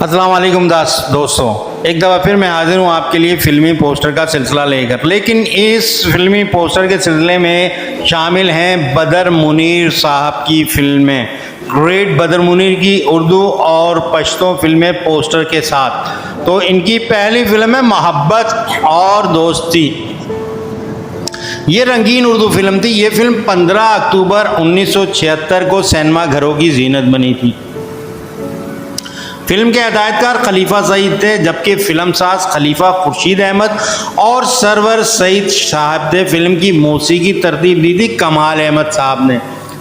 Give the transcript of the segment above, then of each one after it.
अस्सलाम वालेकुम दोस्तों, एक दफ़ा फिर मैं हाजिर हूँ आपके लिए फ़िल्मी पोस्टर का सिलसिला लेकर। लेकिन इस फिल्मी पोस्टर के सिलसिले में शामिल हैं बदर मुनीर साहब की फ़िल्में। ग्रेट बदर मुनीर की उर्दू और पश्तो फिल्में पोस्टर के साथ। तो इनकी पहली फ़िल्म है मोहब्बत और दोस्ती। ये रंगीन उर्दू फिल्म थी। ये फिल्म 15 अक्टूबर 1976 को सिनेमा घरों की जीनत बनी थी। फिल्म के हिदायतकार खलीफा सईद थे, जबकि फिल्म साज खलीफा खुर्शीद अहमद और सरवर सईद साहब थे। फिल्म की मौसीकी तरतीब दी थी कमाल अहमद साहब ने।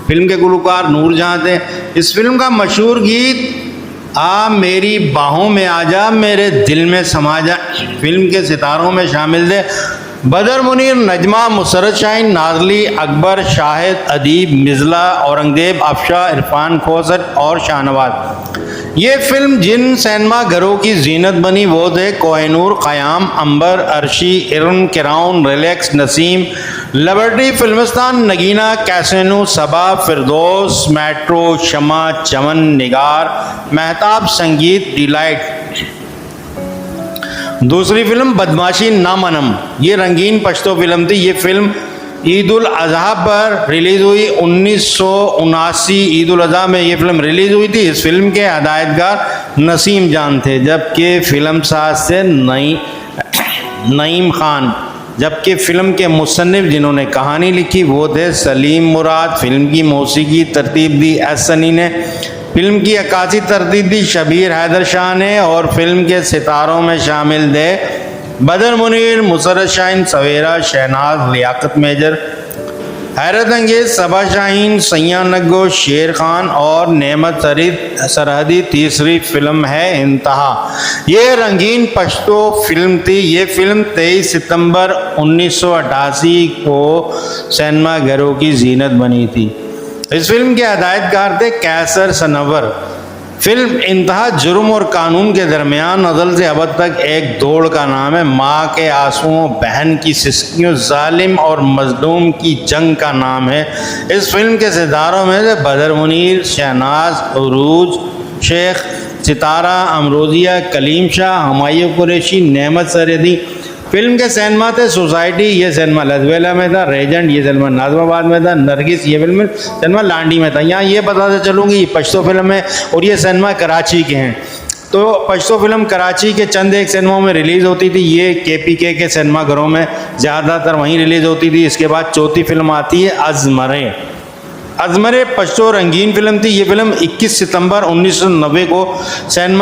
फिल्म के गुलकार नूरजहां थे। इस फिल्म का मशहूर गीत आ मेरी बाहों में आजा मेरे दिल में समा जा फिल्म के सितारों में शामिल थे बदर मुनीर, नजमा, मुसरत शाहीन, नाजली, अकबर, शाहिद, अदीब, मिज़ला, औरंगजेब, अफशा, इरफान खोसट और शाहनवाज। ये फिल्म जिन सिनेमा घरों की जीनत बनी वो थे Kohinoor, Qayam, Ambar, Arshi, Iran, Crown, Relax, Naseem, Liberty, Filmistan, Nagina, Casino, Saba, Firdaus, Metro, Shama, Chaman, Nigar, Mehtab, Sangeet, Delight. दूसरी फिल्म बदमाशी नामनम। ये रंगीन पश्तो फिल्म थी। ये फिल्म ईद उल अजहा पर रिलीज़ हुई। 1979 ईद उल अजहा में ये फिल्म रिलीज़ हुई थी। इस फिल्म के हिदायतकार नसीम जान थे, जबकि फिल्म साज थे नईम खान। जबकि फिल्म के मुसन्निफ जिन्होंने कहानी लिखी वो थे सलीम मुराद। फिल्म की मौसीकी तरतीब दी एस सनी ने। फिल्म की अक्कासी तरतीब दी शबीर हैदर शाह ने। और फिल्म के सितारों में शामिल थे बदर मुनीर, मुसरत शाहीन, सवेरा, शहनाज, लियाकत मेजर, हैरत अंगेज, सबा शाहीन, सैया नग्गो, शेर खान और नेमत सरहदी। तीसरी फिल्म है इंतहा। ये रंगीन पश्तो फिल्म थी। ये फिल्म 23 सितंबर 1988 को सिनेमा घरों की जीनत बनी थी। इस फिल्म के हिदायतकार थे कैसर सनवर। फिल्म इंतहा जुर्म और कानून के दरमियान अज़ल से अबद तक एक दौड़ का नाम है। माँ के आंसुओं, बहन की सिसकियों, जालिम और मजलूम की जंग का नाम है। इस फिल्म के सितारों में से बदर मुनीर, शहनाज, उरूज शेख, सितारा, अमरोजिया, कलीम शाह, हुमायूं कुरैशी, नेमत सरहदी। फिल्म के सिनेमा थे सोसाइटी, ये सिनेमा लजवेला में था। रेजेंट, ये सिनेमा नाजमाबाद में था। नरगिस, ये फिल्म सिनेमा लांडी में था। यहाँ ये बताते चलूँगी ये पश्तो फिल्म है और ये सिनेमा कराची के हैं। तो पश्तो फिल्म कराची के चंद एक सिनेमाओं में रिलीज़ होती थी। ये KPK के सिनेमा घरों में ज़्यादातर वहीं रिलीज़ होती थी। इसके बाद चौथी फिल्म आती है अज़मरे। अज़मरे पश्तो रंगीन फिल्म थी। ये फिल्म 21 सितंबर 1990 को सिनेमा